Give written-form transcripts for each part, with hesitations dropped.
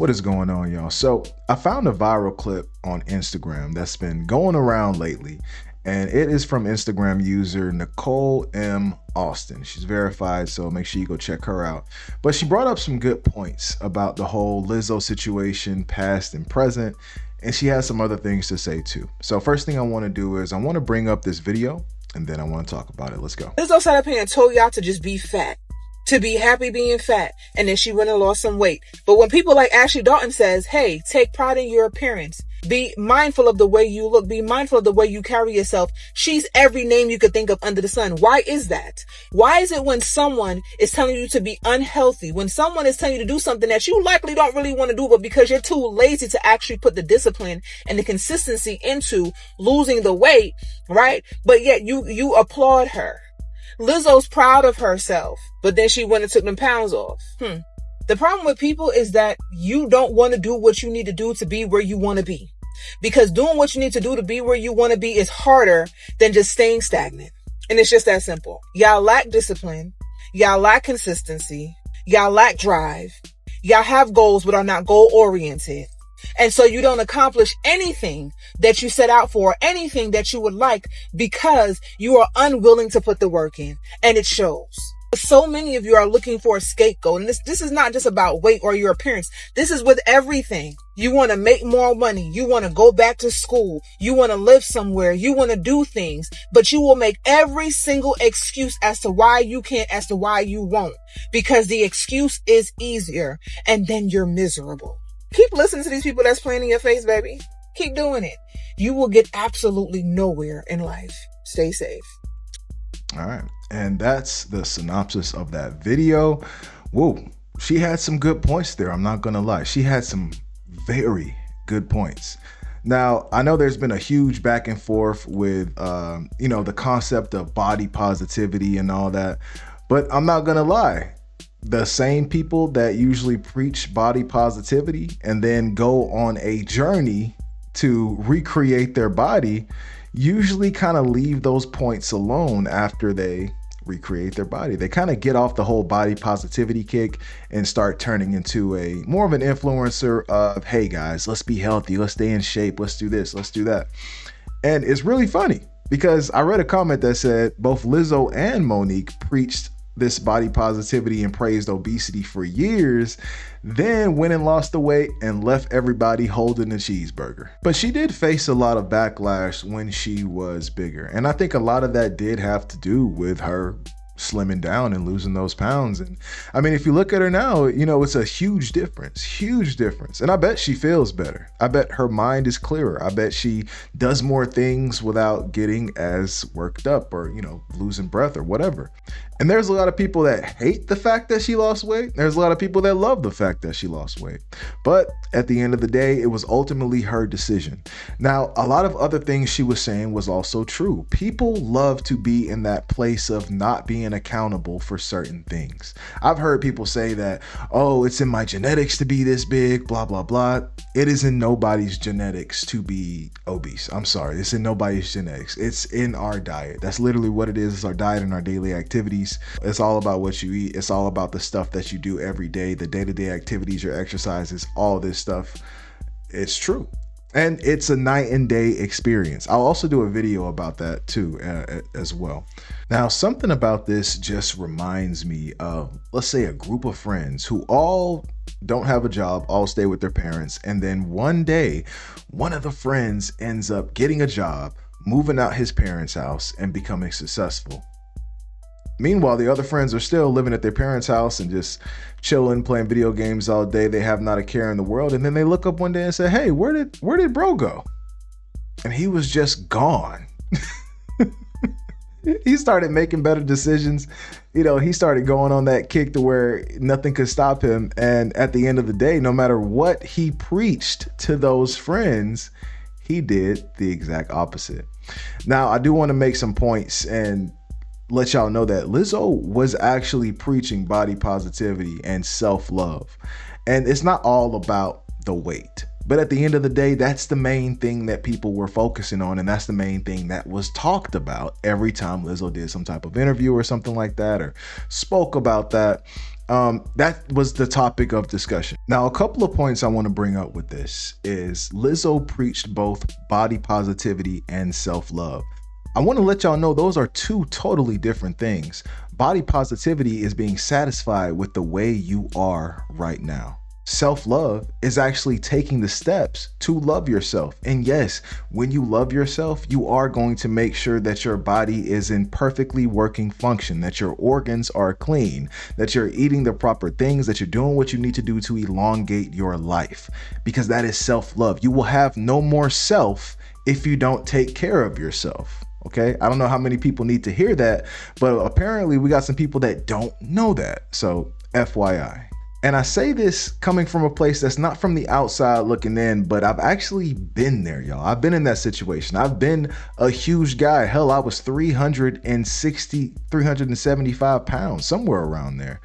What is going on, y'all? So I found a viral clip on Instagram that's been going around lately, and it is from Instagram user Nicole M. Austin. She's verified, so make sure you go check her out. But she brought up some good points about the whole Lizzo situation, past and present, and she has some other things to say too. So first thing I want to do is I want to bring up this video, and then I want to talk about it. Let's go. Lizzo sat up here and told y'all to just be fat, to be happy being fat, and then she went and lost some weight. But when people like Ashley Dalton says, hey, take pride in your appearance, be mindful of the way you look, be mindful of the way you carry yourself, she's every name you could think of under the sun. Why is that? Why is it when someone is telling you to be unhealthy, when someone is telling you to do something that you likely don't really want to do, but because you're too lazy to actually put the discipline and the consistency into losing the weight, right? But yet you applaud her. Lizzo's proud of herself, but then she went and took them pounds off. The problem with people is that you don't want to do what you need to do to be where you want to be. Because doing what you need to do to be where you want to be is harder than just staying stagnant. And it's just that simple. Y'all lack discipline. Y'all lack consistency. Y'all lack drive. Y'all have goals but are not goal oriented. And so you don't accomplish anything that you set out for, anything that you would like, because you are unwilling to put the work in. And it shows. So many of you are looking for a scapegoat. And this is not just about weight or your appearance. This is with everything. You want to make more money. You want to go back to school. You want to live somewhere. You want to do things. But you will make every single excuse as to why you can't, as to why you won't. Because the excuse is easier. And then you're miserable. Keep listening to these people that's playing in your face, baby. Keep doing it. You will get absolutely nowhere in life. Stay safe. All right. And that's the synopsis of that video. Whoa. She had some good points there. I'm not going to lie. She had some very good points. Now, I know there's been a huge back and forth with, the concept of body positivity and all that. But I'm not going to lie. The same people that usually preach body positivity and then go on a journey to recreate their body usually kind of leave those points alone after they recreate their body. They kind of get off the whole body positivity kick and start turning into a more of an influencer of, hey guys, let's be healthy, let's stay in shape, let's do this, let's do that. And it's really funny because I read a comment that said both Lizzo and Monique preached this body positivity and praised obesity for years, then went and lost the weight and left everybody holding a cheeseburger. But she did face a lot of backlash when she was bigger. And I think a lot of that did have to do with her slimming down and losing those pounds. And I mean, if you look at her now, it's a huge difference. And I bet she feels better. I bet her mind is clearer. I bet she does more things without getting as worked up or, losing breath or whatever. And there's a lot of people that hate the fact that she lost weight. There's a lot of people that love the fact that she lost weight. But at the end of the day, it was ultimately her decision. Now, a lot of other things she was saying was also true. People love to be in that place of not being accountable for certain things. I've heard people say that, oh, it's in my genetics to be this big, blah, blah, blah. It is in nobody's genetics to be obese. I'm sorry. It's in nobody's genetics. It's in our diet. That's literally what it is. It's our diet and our daily activities. It's all about what you eat. It's all about the stuff that you do every day, the day-to-day activities, your exercises, all this stuff. It's true. And it's a night and day experience. I'll also do a video about that too, as well. Now, something about this just reminds me of, let's say, a group of friends who all don't have a job, all stay with their parents. And then one day, one of the friends ends up getting a job, moving out his parents' house and becoming successful. Meanwhile, the other friends are still living at their parents' house and just chilling, playing video games all day. They have not a care in the world. And then they look up one day and say, hey, where did bro go? And he was just gone. He started making better decisions. He started going on that kick to where nothing could stop him. And at the end of the day, no matter what he preached to those friends, he did the exact opposite. Now, I do want to make some points and let y'all know that Lizzo was actually preaching body positivity and self-love. And it's not all about the weight. But at the end of the day, that's the main thing that people were focusing on. And that's the main thing that was talked about every time Lizzo did some type of interview or something like that, or spoke about that. That was the topic of discussion. Now, a couple of points I want to bring up with this is Lizzo preached both body positivity and self-love. I want to let y'all know those are two totally different things. Body positivity is being satisfied with the way you are right now. Self-love is actually taking the steps to love yourself. And yes, when you love yourself, you are going to make sure that your body is in perfectly working function, that your organs are clean, that you're eating the proper things, that you're doing what you need to do to elongate your life, because that is self-love. You will have no more self if you don't take care of yourself. Okay, I don't know how many people need to hear that, but apparently we got some people that don't know that. So FYI. And I say this coming from a place that's not from the outside looking in, but I've actually been there, y'all. I've been in that situation. I've been a huge guy. Hell, I was 375 pounds, somewhere around there.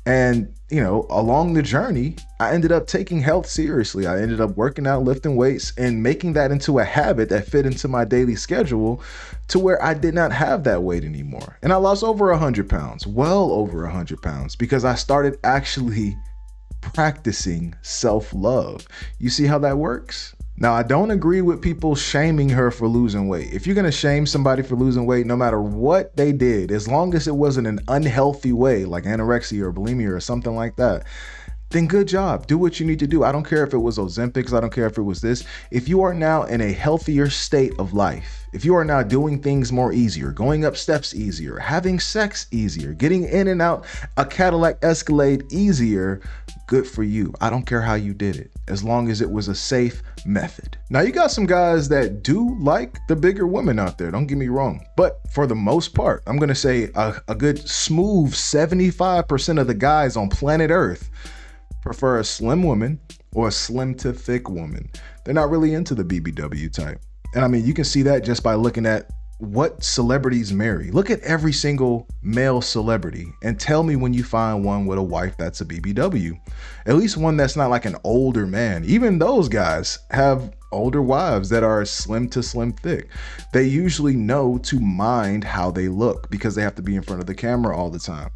And, you know, along the journey, I ended up taking health seriously. I ended up working out, lifting weights, and making that into a habit that fit into my daily schedule to where I did not have that weight anymore. And I lost over 100 pounds, well over 100 pounds, because I started actually practicing self-love. You see how that works? Now, I don't agree with people shaming her for losing weight. If you're going to shame somebody for losing weight, no matter what they did, as long as it wasn't an unhealthy way, like anorexia or bulimia or something like that, then good job. Do what you need to do. I don't care if it was Ozempic. I don't care if it was this. If you are now in a healthier state of life, if you are now doing things more easier, going up steps easier, having sex easier, getting in and out a Cadillac Escalade easier, good for you. I don't care how you did it, as long as it was a safe method. Now, you got some guys that do like the bigger women out there, don't get me wrong. But for the most part, I'm going to say a good smooth 75% of the guys on planet Earth prefer a slim woman or a slim to thick woman. They're not really into the BBW type. And I mean, you can see that just by looking at what celebrities marry. Look at every single male celebrity and tell me when you find one with a wife that's a BBW. At least one that's not like an older man. Even those guys have older wives that are slim to slim thick. They usually know to mind how they look because they have to be in front of the camera all the time.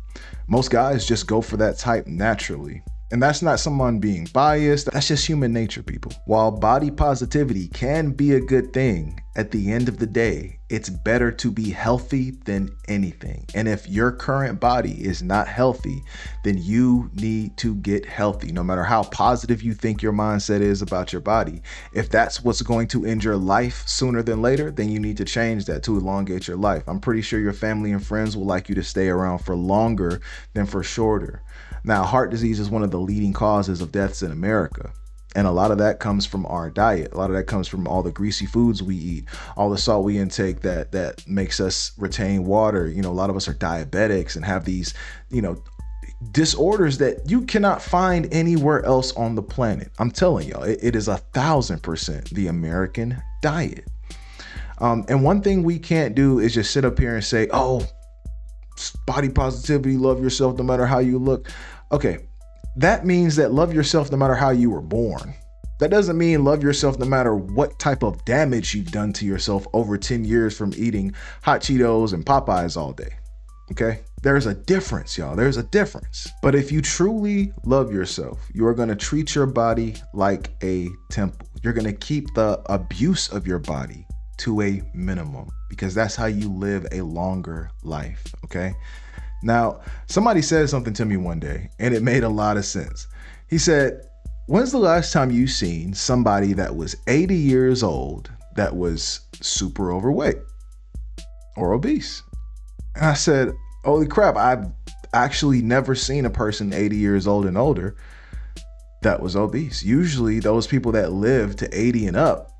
Most guys just go for that type naturally. And that's not someone being biased. That's just human nature, people. While body positivity can be a good thing, at the end of the day, it's better to be healthy than anything. And if your current body is not healthy, then you need to get healthy. No matter how positive you think your mindset is about your body, if that's what's going to end your life sooner than later, then you need to change that to elongate your life. I'm pretty sure your family and friends will like you to stay around for longer than for shorter. Now, heart disease is one of the leading causes of deaths in America. And a lot of that comes from our diet. A lot of that comes from all the greasy foods we eat, all the salt we intake that makes us retain water. You know, a lot of us are diabetics and have these, disorders that you cannot find anywhere else on the planet. I'm telling y'all, it is 1,000% the American diet. And one thing we can't do is just sit up here and say, oh, body positivity, love yourself no matter how you look. Okay, that means that love yourself no matter how you were born. That doesn't mean love yourself no matter what type of damage you've done to yourself over 10 years from eating hot Cheetos and Popeyes all day. Okay, there's a difference, y'all. There's a difference. But if you truly love yourself, you are going to treat your body like a temple. You're going to keep the abuse of your body to a minimum because that's how you live a longer life. Okay. Now, somebody said something to me one day and it made a lot of sense. He said, when's the last time you seen somebody that was 80 years old that was super overweight or obese? And I said, holy crap, I've actually never seen a person 80 years old and older that was obese. Usually those people that live to 80 and up,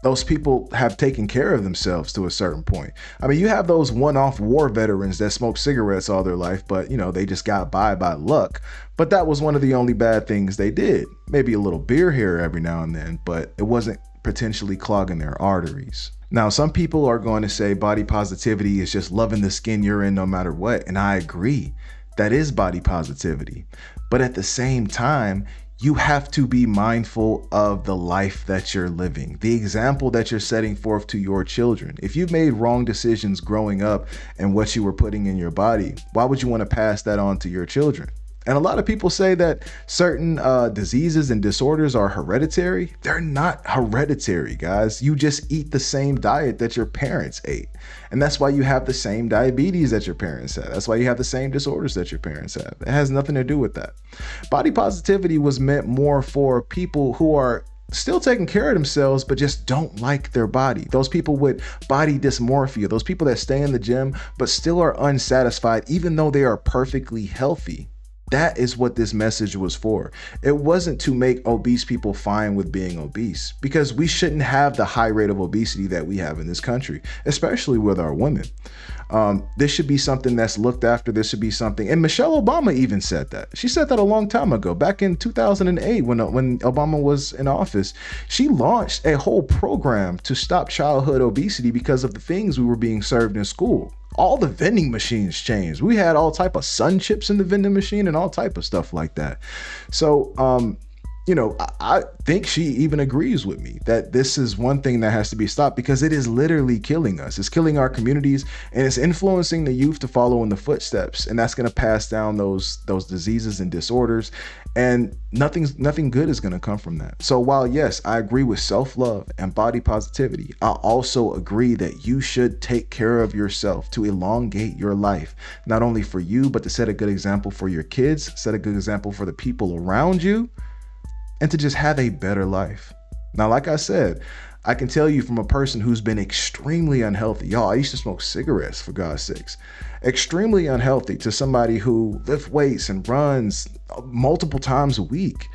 those people have taken care of themselves to a certain point. I mean, you have those one-off war veterans that smoke cigarettes all their life, but they just got by luck. But that was one of the only bad things they did. Maybe a little beer here every now and then, but it wasn't potentially clogging their arteries. Now, some people are going to say body positivity is just loving the skin you're in no matter what. And I agree, that is body positivity. But at the same time, you have to be mindful of the life that you're living, the example that you're setting forth to your children. If you've made wrong decisions growing up and what you were putting in your body, why would you want to pass that on to your children? And a lot of people say that certain diseases and disorders are hereditary. They're not hereditary, guys. You just eat the same diet that your parents ate. And that's why you have the same diabetes that your parents had. That's why you have the same disorders that your parents have. It has nothing to do with that. Body positivity was meant more for people who are still taking care of themselves, but just don't like their body. Those people with body dysmorphia, those people that stay in the gym, but still are unsatisfied, even though they are perfectly healthy. That is what this message was for. It wasn't to make obese people fine with being obese, because we shouldn't have the high rate of obesity that we have in this country, especially with our women. This should be something that's looked after. This should be something, and Michelle Obama even said that. She said that a long time ago, back in 2008, when Obama was in office. She launched a whole program to stop childhood obesity because of the things we were being served in school. All the vending machines changed. We had all type of sun chips in the vending machine and all type of stuff like that. So, I think she even agrees with me that this is one thing that has to be stopped, because it is literally killing us. It's killing our communities, and it's influencing the youth to follow in the footsteps. And that's going to pass down those diseases and disorders. And nothing good is going to come from that. So while, yes, I agree with self-love and body positivity, I also agree that you should take care of yourself to elongate your life, not only for you, but to set a good example for your kids, set a good example for the people around you, and to just have a better life. Now, like I said, I can tell you from a person who's been extremely unhealthy. Y'all, I used to smoke cigarettes, for God's sakes. Extremely unhealthy, to somebody who lifts weights and runs multiple times a week.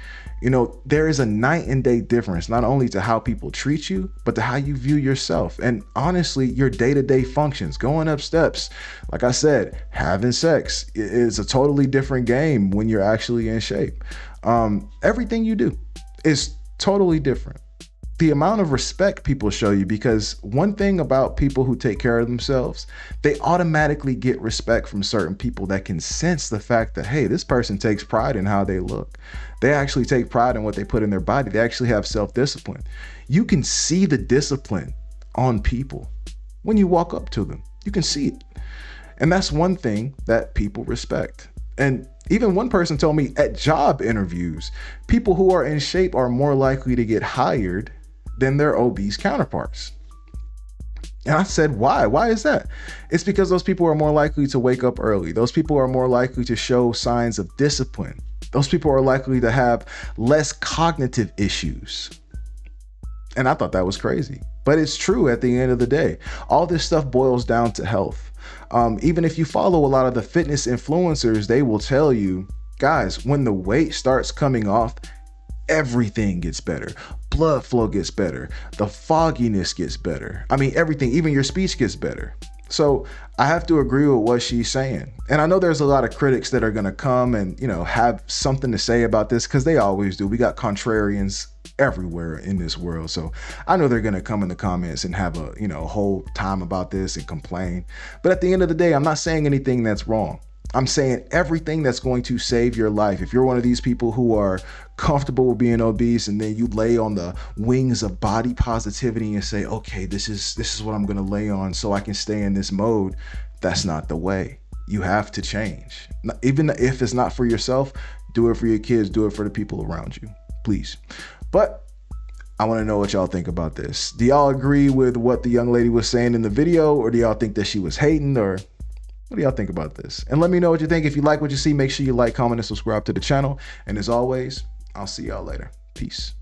There is a night and day difference, not only to how people treat you, but to how you view yourself. And honestly, your day-to-day functions, going up steps, like I said, having sex is a totally different game when you're actually in shape. Everything you do is totally different. The amount of respect people show you, because one thing about people who take care of themselves, they automatically get respect from certain people that can sense the fact that, hey, this person takes pride in how they look. They actually take pride in what they put in their body. They actually have self-discipline. You can see the discipline on people when you walk up to them. You can see it. And that's one thing that people respect. And even one person told me at job interviews, people who are in shape are more likely to get hired than their obese counterparts. And I said, why? Why is that? It's because those people are more likely to wake up early. Those people are more likely to show signs of discipline. Those people are likely to have less cognitive issues. And I thought that was crazy. But it's true at the end of the day. All this stuff boils down to health. Even if you follow a lot of the fitness influencers, they will tell you, guys, when the weight starts coming off, everything gets better. Blood flow gets better. The fogginess gets better. I mean, everything, even your speech gets better. So I have to agree with what she's saying. And I know there's a lot of critics that are going to come and, have something to say about this, because they always do. We got contrarians everywhere in this world. So I know they're going to come in the comments and have a whole time about this and complain. But at the end of the day, I'm not saying anything that's wrong. I'm saying everything that's going to save your life. If you're one of these people who are comfortable with being obese, and then you lay on the wings of body positivity and say, okay, this is what I'm going to lay on so I can stay in this mode, that's not the way. You have to change. Even if it's not for yourself, do it for your kids, do it for the people around you, please. But I want to know what y'all think about this. Do y'all agree with what the young lady was saying in the video, or do y'all think that she was hating, or what do y'all think about this? And let me know what you think. If you like what you see, make sure you like, comment, and subscribe to the channel. And as always, I'll see y'all later. Peace.